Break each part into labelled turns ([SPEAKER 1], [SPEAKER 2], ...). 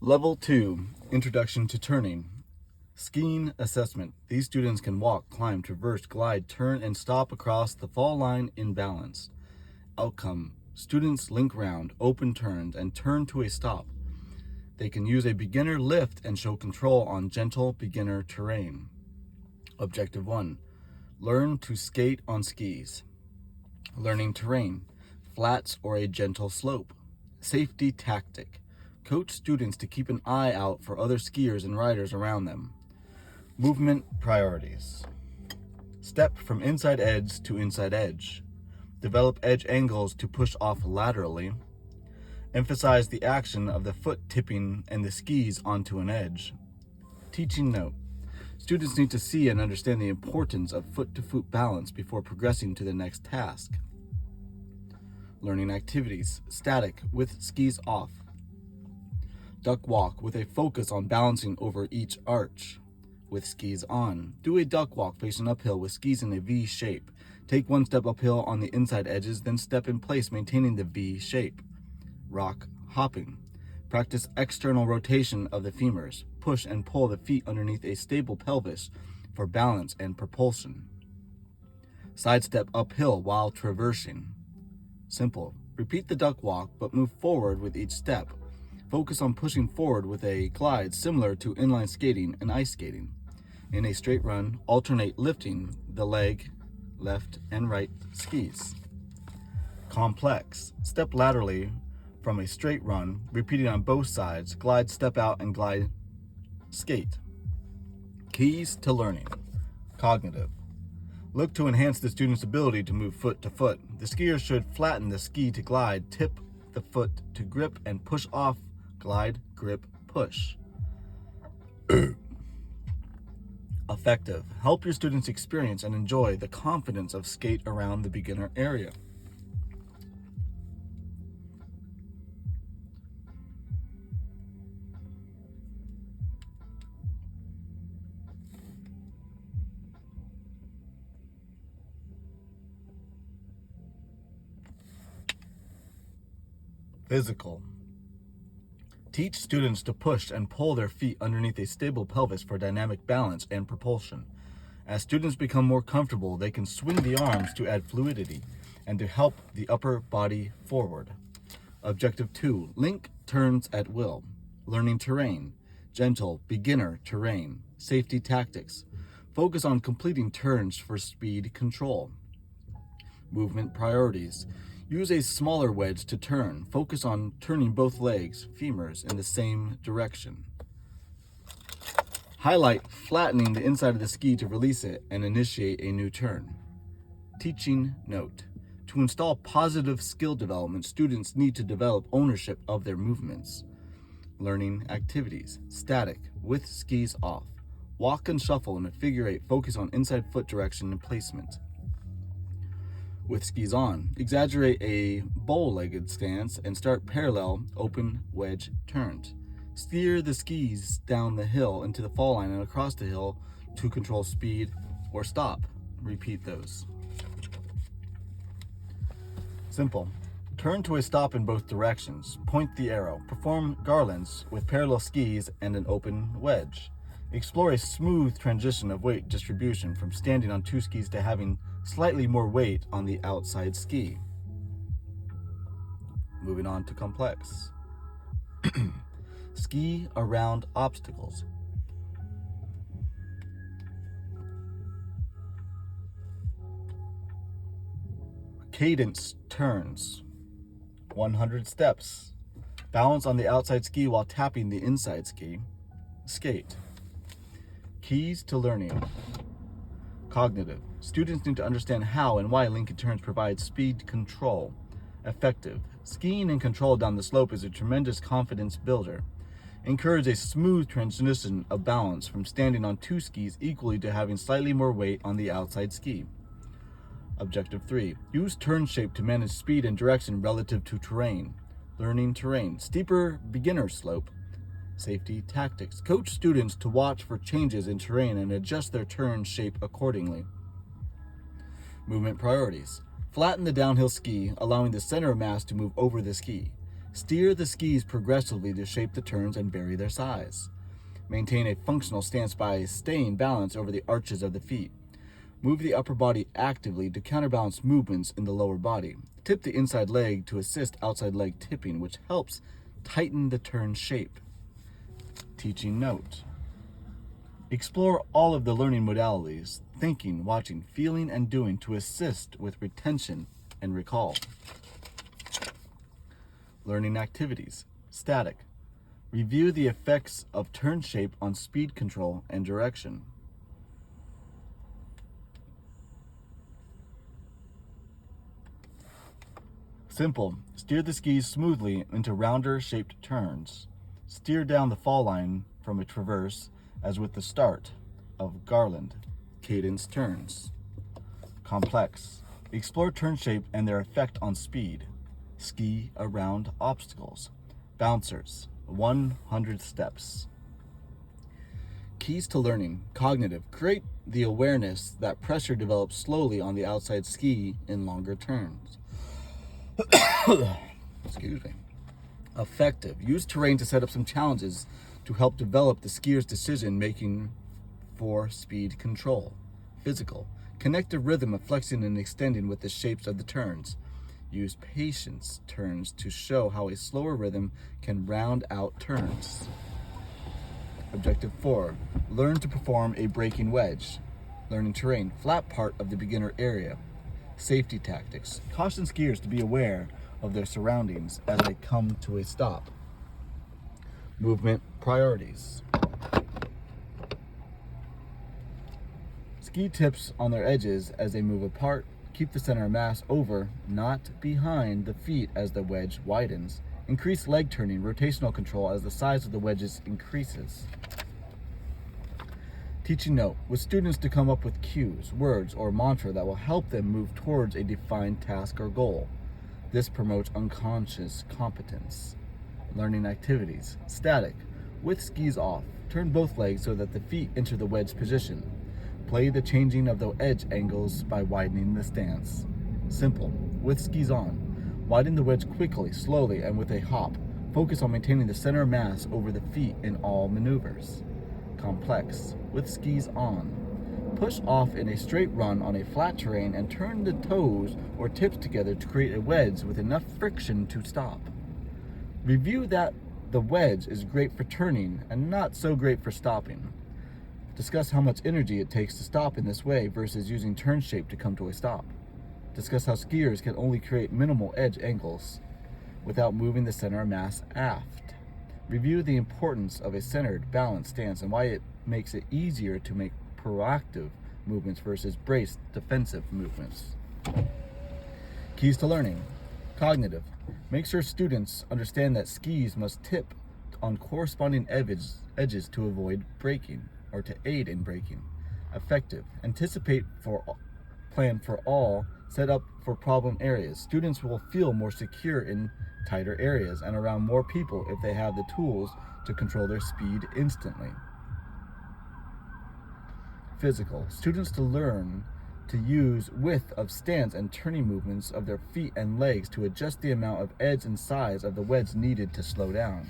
[SPEAKER 1] Level 2, Introduction to Turning. Skiing assessment. These students can walk, climb, traverse, glide, turn, and stop across the fall line in balance. Outcome. Students link round, open turns, and turn to a stop. They can use a beginner lift and show control on gentle beginner terrain. Objective 1. Learn to skate on skis. Learning terrain. Flats or a gentle slope. Safety tactic. Coach students to keep an eye out for other skiers and riders around them. Movement priorities. Step from inside edge to inside edge. Develop edge angles to push off laterally. Emphasize the action of the foot tipping and the skis onto an edge. Teaching note. Students need to see and understand the importance of foot-to-foot balance before progressing to the next task. Learning activities. Static with skis off. Duck walk with a focus on balancing over each arch. With skis on. Do a duck walk facing uphill with skis in a V shape. Take one step uphill on the inside edges, then step in place maintaining the V shape. Rock hopping. Practice external rotation of the femurs. Push and pull the feet underneath a stable pelvis for balance and propulsion. Sidestep uphill while traversing. Simple. Repeat the duck walk, but move forward with each step. Focus on pushing forward with a glide similar to inline skating and ice skating. In a straight run, alternate lifting the leg, left and right skis. Complex. Step laterally from a straight run, repeating on both sides, glide, step out, and glide, skate. Keys to learning. Cognitive. Look to enhance the student's ability to move foot to foot. The skier should flatten the ski to glide, tip the foot to grip, and push off, glide, grip, push. Effective. Help your students experience and enjoy the confidence of skate around the beginner area. Physical. Teach students to push and pull their feet underneath a stable pelvis for dynamic balance and propulsion. As students become more comfortable, they can swing the arms to add fluidity and to help the upper body forward. Objective 2. Link turns at will. Learning terrain. Gentle, beginner terrain. Safety tactics. Focus on completing turns for speed control. Movement priorities. Use a smaller wedge to turn. Focus on turning both legs, femurs, in the same direction. Highlight flattening the inside of the ski to release it and initiate a new turn. Teaching note. To install positive skill development, students need to develop ownership of their movements. Learning activities. Static, with skis off. Walk and shuffle in a figure 8. Focus on inside foot direction and placement. With skis on, exaggerate a bow-legged stance and start parallel open wedge turns. Steer the skis down the hill into the fall line and across the hill to control speed or stop. Repeat those. Simple. Turn to a stop in both directions. Point the arrow. Perform garlands with parallel skis and an open wedge. Explore a smooth transition of weight distribution from standing on 2 skis to having slightly more weight on the outside ski. Moving on to complex. Ski around obstacles. Cadence turns. 100 steps. Balance on the outside ski while tapping the inside ski. Skate. Keys to learning. Cognitive. Students need to understand how and why Lincoln turns provide speed control. Effective. Skiing in control down the slope is a tremendous confidence builder. Encourage a smooth transition of balance from standing on 2 skis equally to having slightly more weight on the outside ski. Objective 3. Use turn shape to manage speed and direction relative to terrain. Learning terrain. Steeper beginner slope. Safety tactics. Coach students to watch for changes in terrain and adjust their turn shape accordingly. Movement priorities. Flatten the downhill ski, allowing the center of mass to move over the ski. Steer the skis progressively to shape the turns and vary their size. Maintain a functional stance by staying balanced over the arches of the feet. Move the upper body actively to counterbalance movements in the lower body. Tip the inside leg to assist outside leg tipping, which helps tighten the turn shape. Teaching note. Explore all of the learning modalities, thinking, watching, feeling, and doing to assist with retention and recall. Learning activities. Static. Review the effects of turn shape on speed control and direction. Simple. Steer the skis smoothly into rounder shaped turns. Steer down the fall line from a traverse as with the start of garland. Cadence turns. Complex. Explore turn shape and their effect on speed. Ski around obstacles. Bouncers. 100 steps. Keys to learning. Cognitive. Create the awareness that pressure develops slowly on the outside ski in longer turns. Excuse me. Effective. Use terrain to set up some challenges to help develop the skier's decision making for speed control. Physical. Connect the rhythm of flexing and extending with the shapes of the turns. Use patience turns to show how a slower rhythm can round out turns. Objective 4. Learn to perform a braking wedge. Learning terrain. Flat part of the beginner area. Safety tactics. Caution skiers to be aware of their surroundings as they come to a stop. Movement priorities. Ski tips on their edges as they move apart. Keep the center of mass over, not behind the feet as the wedge widens. Increase leg turning, rotational control as the size of the wedges increases. Teaching note, with students to come up with cues, words, or mantra that will help them move towards a defined task or goal. This promotes unconscious competence. Learning activities. Static. With skis off, turn both legs so that the feet enter the wedge position. Play the changing of the edge angles by widening the stance. Simple. With skis on, widen the wedge quickly, slowly, and with a hop. Focus on maintaining the center of mass over the feet in all maneuvers. Complex. With skis on, push off in a straight run on a flat terrain and turn the toes or tips together to create a wedge with enough friction to stop. Review that the wedge is great for turning and not so great for stopping. Discuss how much energy it takes to stop in this way versus using turn shape to come to a stop. Discuss how skiers can only create minimal edge angles without moving the center of mass aft. Review the importance of a centered, balanced stance and why it makes it easier to make proactive movements versus braced, defensive movements. Keys to learning. Cognitive. Make sure students understand that skis must tip on corresponding edges to avoid braking or to aid in braking. Effective. Anticipate for plan for all, set up for problem areas. Students will feel more secure in tighter areas and around more people if they have the tools to control their speed instantly. Physical. Students to learn to use width of stance and turning movements of their feet and legs to adjust the amount of edge and size of the wedge needed to slow down.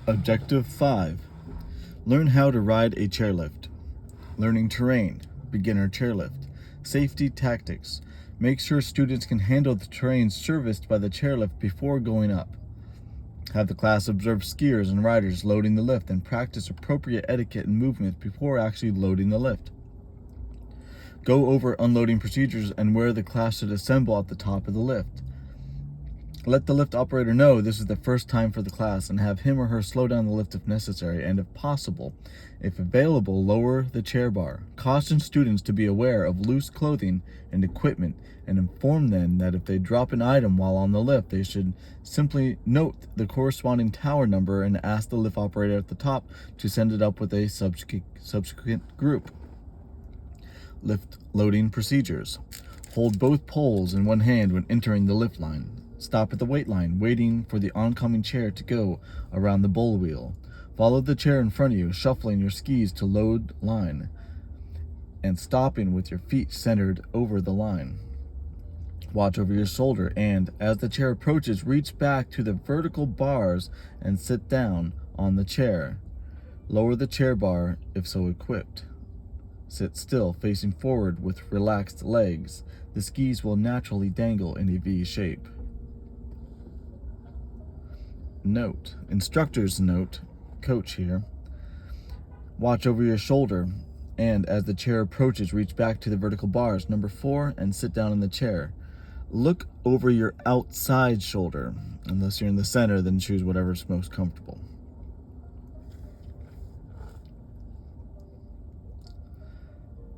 [SPEAKER 1] Objective 5. Learn how to ride a chairlift. Learning terrain. Beginner chairlift. Safety tactics. Make sure students can handle the terrain serviced by the chairlift before going up. Have the class observe skiers and riders loading the lift and practice appropriate etiquette and movements before actually loading the lift. Go over unloading procedures and where the class should assemble at the top of the lift. Let the lift operator know this is the first time for the class and have him or her slow down the lift if necessary and if possible, if available, lower the chair bar. Caution students to be aware of loose clothing and equipment and inform them that if they drop an item while on the lift, they should simply note the corresponding tower number and ask the lift operator at the top to send it up with a subsequent group. Lift loading procedures. Hold both poles in one hand when entering the lift line. Stop at the wait line, waiting for the oncoming chair to go around the bull wheel. Follow the chair in front of you, shuffling your skis to load line. and stopping with your feet centered over the line. Watch over your shoulder and, as the chair approaches, reach back to the vertical bars and sit down on the chair. Lower the chair bar if so equipped. Sit still, facing forward with relaxed legs. The skis will naturally dangle in a V shape. Note, instructor's note, coach here. Watch over your shoulder, and as the chair approaches, reach back to the vertical bars, number 4, and sit down in the chair. Look over your outside shoulder. Unless you're in the center, then choose whatever's most comfortable.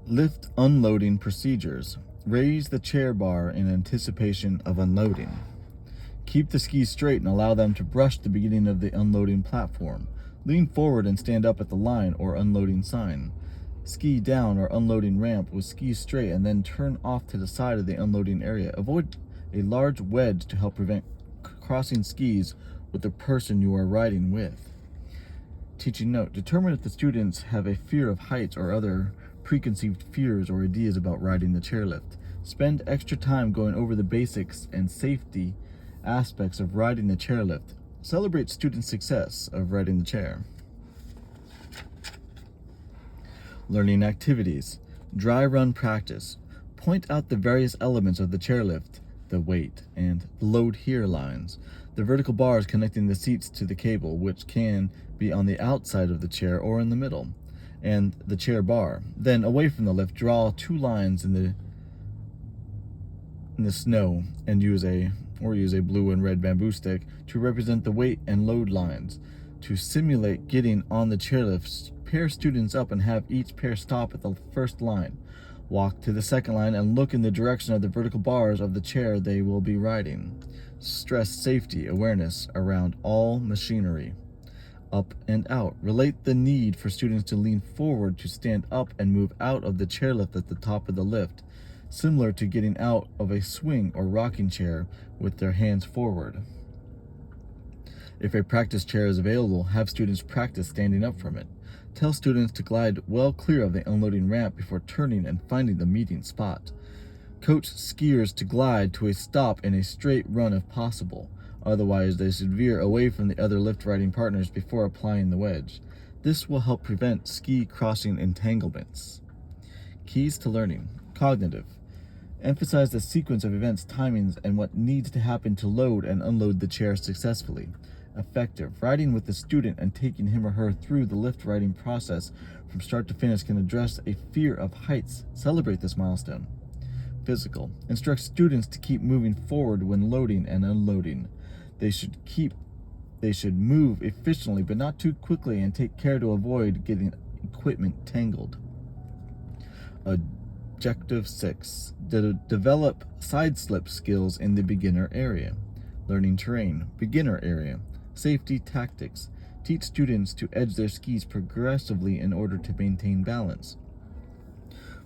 [SPEAKER 1] Lift unloading procedures. Raise the chair bar in anticipation of unloading. Keep the skis straight and allow them to brush the beginning of the unloading platform. Lean forward and stand up at the line or unloading sign. Ski down or unloading ramp with skis straight and then turn off to the side of the unloading area. Avoid a large wedge to help prevent crossing skis with the person you are riding with. Teaching note, determine if the students have a fear of heights or other preconceived fears or ideas about riding the chairlift. Spend extra time going over the basics and safety aspects of riding the chairlift. Celebrate student success of riding the chair. Learning activities. Dry run practice. Point out the various elements of the chairlift, the weight, and load here lines. The vertical bars connecting the seats to the cable, which can be on the outside of the chair or in the middle, and the chair bar. Then, away from the lift, draw 2 lines in the snow and use a blue and red bamboo stick to represent the weight and load lines. To simulate getting on the chairlift, pair students up and have each pair stop at the first line. Walk to the second line and look in the direction of the vertical bars of the chair they will be riding. Stress safety awareness around all machinery. Up and out. Relate the need for students to lean forward to stand up and move out of the chairlift at the top of the lift, similar to getting out of a swing or rocking chair with their hands forward. If a practice chair is available, have students practice standing up from it. Tell students to glide well clear of the unloading ramp before turning and finding the meeting spot. Coach skiers to glide to a stop in a straight run if possible. Otherwise, they should veer away from the other lift riding partners before applying the wedge. This will help prevent ski crossing entanglements. Keys to learning. Cognitive. Emphasize the sequence of events, timings, and what needs to happen to load and unload the chair successfully. Effective. Riding with the student and taking him or her through the lift riding process from start to finish can address a fear of heights. Celebrate this milestone. Physical. Instruct students to keep moving forward when loading and unloading. They should move efficiently but not too quickly and take care to avoid getting equipment tangled. Objective 6. Develop side slip skills in the beginner area. Learning terrain. Beginner area. Safety tactics. Teach students to edge their skis progressively in order to maintain balance.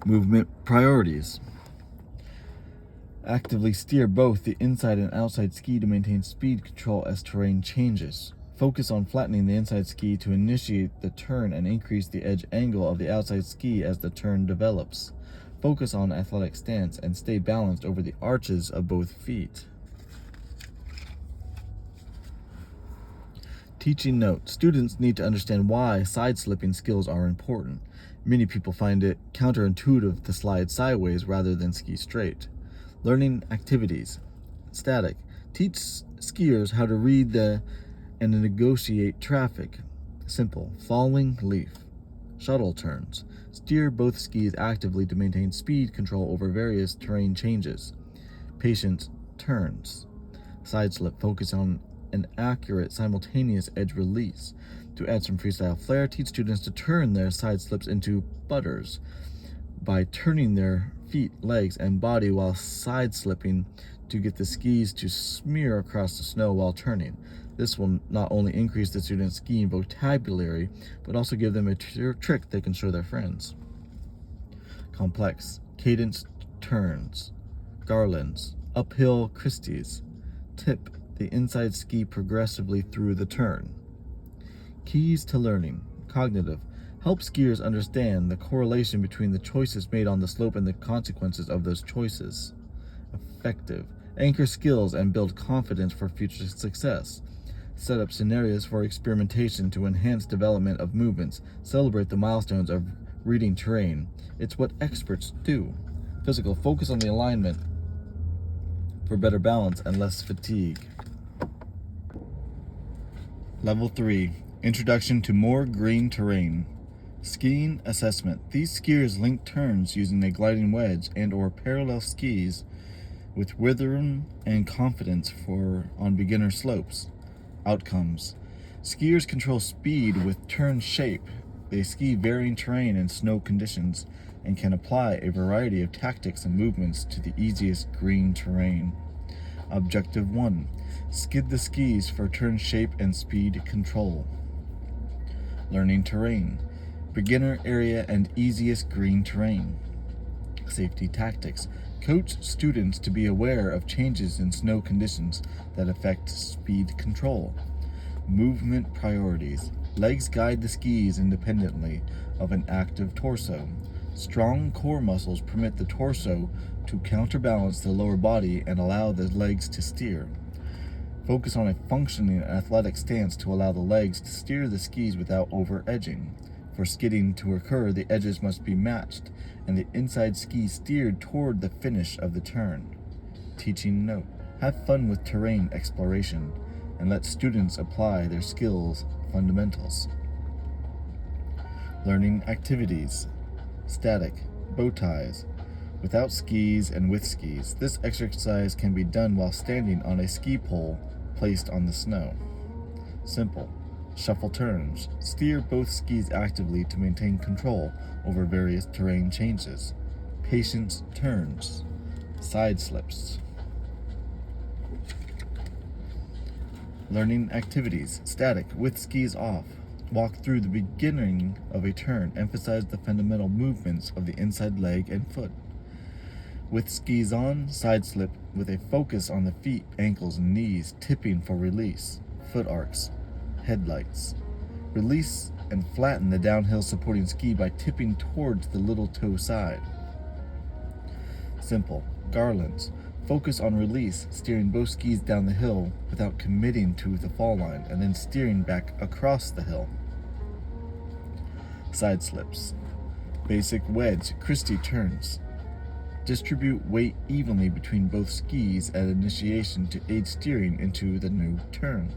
[SPEAKER 1] Movement priorities. Actively steer both the inside and outside ski to maintain speed control as terrain changes. Focus on flattening the inside ski to initiate the turn and increase the edge angle of the outside ski as the turn develops. Focus on athletic stance and stay balanced over the arches of both feet. Teaching note. Students need to understand why side slipping skills are important. Many people find it counterintuitive to slide sideways rather than ski straight. Learning activities. Static. Teach skiers how to read and negotiate traffic. Simple. Falling leaf. Shuttle turns. Steer both skis actively to maintain speed control over various terrain changes. Patient turns. Side slip. Focus on an accurate simultaneous edge release. To add some freestyle flair, teach students to turn their side slips into butters by turning their feet, legs, and body while side slipping to get the skis to smear across the snow while turning. This will not only increase the students' skiing vocabulary, but also give them a trick they can show their friends. Complex. Cadence turns. Garlands. Uphill Christies. Tip the inside ski progressively through the turn. Keys to learning. Cognitive. Help skiers understand the correlation between the choices made on the slope and the consequences of those choices. Effective. Anchor skills and build confidence for future success. Set up scenarios for experimentation to enhance development of movements. Celebrate the milestones of reading terrain. It's what experts do. Physical. Focus on the alignment for better balance and less fatigue. Level 3. Introduction to more green terrain. Skiing assessment. These skiers link turns using a gliding wedge and or parallel skis with rhythm and confidence on beginner slopes. Outcomes. Skiers control speed with turn shape. They ski varying terrain and snow conditions and can apply a variety of tactics and movements to the easiest green terrain. Objective 1. Skid the skis for turn shape and speed control. Learning terrain. Beginner area and easiest green terrain. Safety tactics. Coach students to be aware of changes in snow conditions that affect speed control. Movement priorities. Legs guide the skis independently of an active torso. Strong core muscles permit the torso to counterbalance the lower body and allow the legs to steer. Focus on a functioning athletic stance to allow the legs to steer the skis without over-edging. For skidding to occur, the edges must be matched and the inside ski steered toward the finish of the turn. Teaching note. Have fun with terrain exploration and let students apply their skills fundamentals. Learning activities. Static, bow ties, without skis and with skis. This exercise can be done while standing on a ski pole placed on the snow. Simple. Shuffle turns. Steer both skis actively to maintain control over various terrain changes. Patience turns. Side slips. Learning activities. Static, with skis off. Walk through the beginning of a turn. Emphasize the fundamental movements of the inside leg and foot. With skis on, side slip with a focus on the feet, ankles, and knees, tipping for release. Foot arcs. Headlights. Release and flatten the downhill supporting ski by tipping towards the little toe side. Simple. Garlands. Focus on release, steering both skis down the hill without committing to the fall line, and then steering back across the hill. Side slips. Basic wedge, Christie turns. Distribute weight evenly between both skis at initiation to aid steering into the new turn.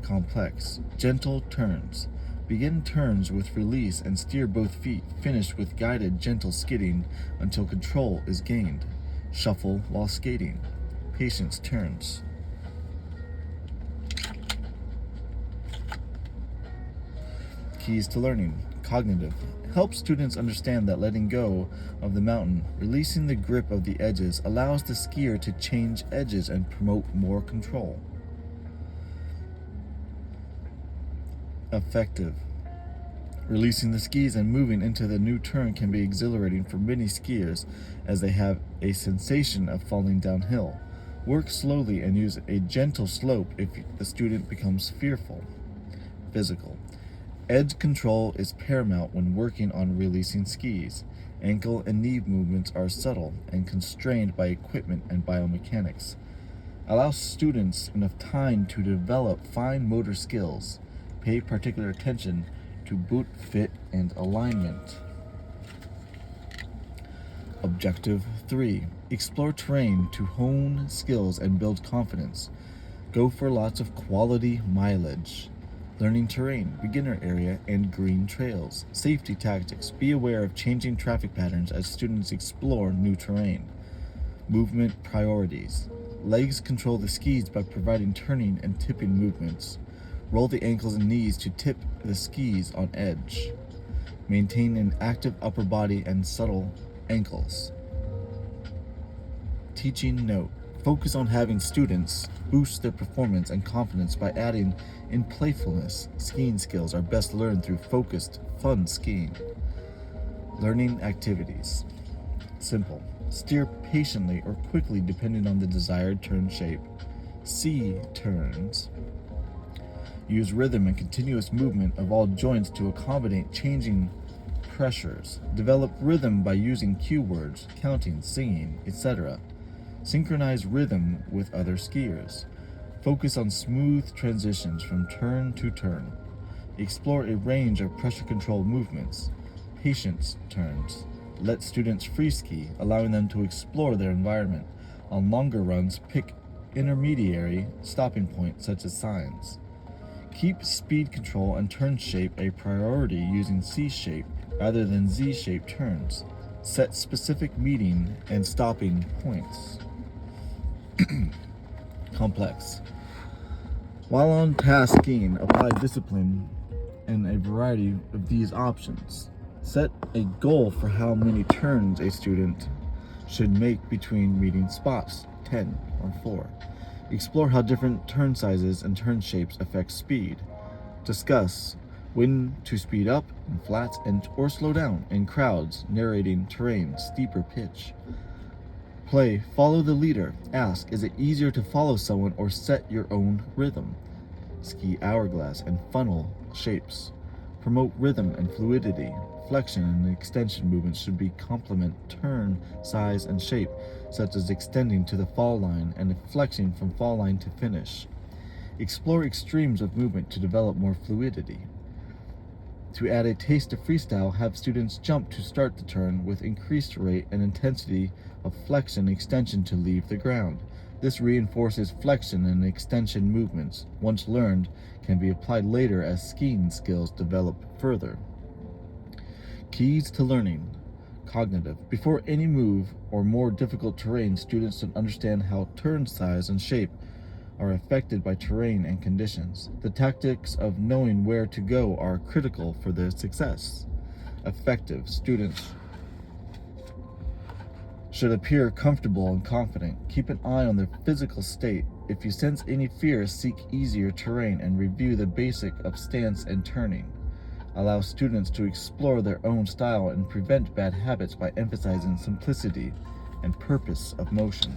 [SPEAKER 1] Complex. Gentle turns. Begin turns with release and steer both feet. Finish with guided, gentle skidding until control is gained. Shuffle while skating. Patience turns. Keys to learning. Cognitive. Help students understand that letting go of the mountain, releasing the grip of the edges, allows the skier to change edges and promote more control. Effective. Releasing the skis and moving into the new turn can be exhilarating for many skiers as they have a sensation of falling downhill. Work slowly and use a gentle slope if the student becomes fearful. Physical. Edge control is paramount when working on releasing skis. Ankle and knee movements are subtle and constrained by equipment and biomechanics. Allow students enough time to develop fine motor skills. Pay particular attention to boot fit and alignment. Objective 3. Explore terrain to hone skills and build confidence. Go for lots of quality mileage. Learning terrain, beginner area, and green trails. Safety tactics. Be aware of changing traffic patterns as students explore new terrain. Movement priorities. Legs control the skis by providing turning and tipping movements. Roll the ankles and knees to tip the skis on edge. Maintain an active upper body and subtle ankles. Teaching note. Focus on having students boost their performance and confidence by adding in playfulness. Skiing skills are best learned through focused, fun skiing. Learning activities. Simple. Steer patiently or quickly depending on the desired turn shape. C turns. Use rhythm and continuous movement of all joints to accommodate changing pressures. Develop rhythm by using cue words, counting, singing, etc. Synchronize rhythm with other skiers. Focus on smooth transitions from turn to turn. Explore a range of pressure control movements. Patience turns. Let students free ski, allowing them to explore their environment. On longer runs, pick intermediary stopping points such as signs. Keep speed control and turn shape a priority using C-shape rather than Z-shape turns. Set specific meeting and stopping points. Complex. While on task skiing, apply discipline in a variety of these options. Set a goal for how many turns a student should make between meeting spots, 10 or 4. Explore how different turn sizes and turn shapes affect speed. Discuss when to speed up in flats or slow down in crowds, narrating terrain, steeper pitch. Play follow the leader. Ask, is it easier to follow someone or set your own rhythm? Ski hourglass and funnel shapes. Promote rhythm and fluidity. Flexion and extension movements should be complement turn, size, and shape, such as extending to the fall line and flexing from fall line to finish. Explore extremes of movement to develop more fluidity. To add a taste of freestyle, have students jump to start the turn with increased rate and intensity of flexion and extension to leave the ground. This reinforces flexion and extension movements. Once learned, can be applied later as skiing skills develop further. Keys to learning. Cognitive. Before any move or more difficult terrain, students should understand how turn size and shape are affected by terrain and conditions. The tactics of knowing where to go are critical for their success. Affective. Students should appear comfortable and confident. Keep an eye on their physical state. If you sense any fear, seek easier terrain and review the basic of stance and turning. Allow students to explore their own style and prevent bad habits by emphasizing simplicity and purpose of motion.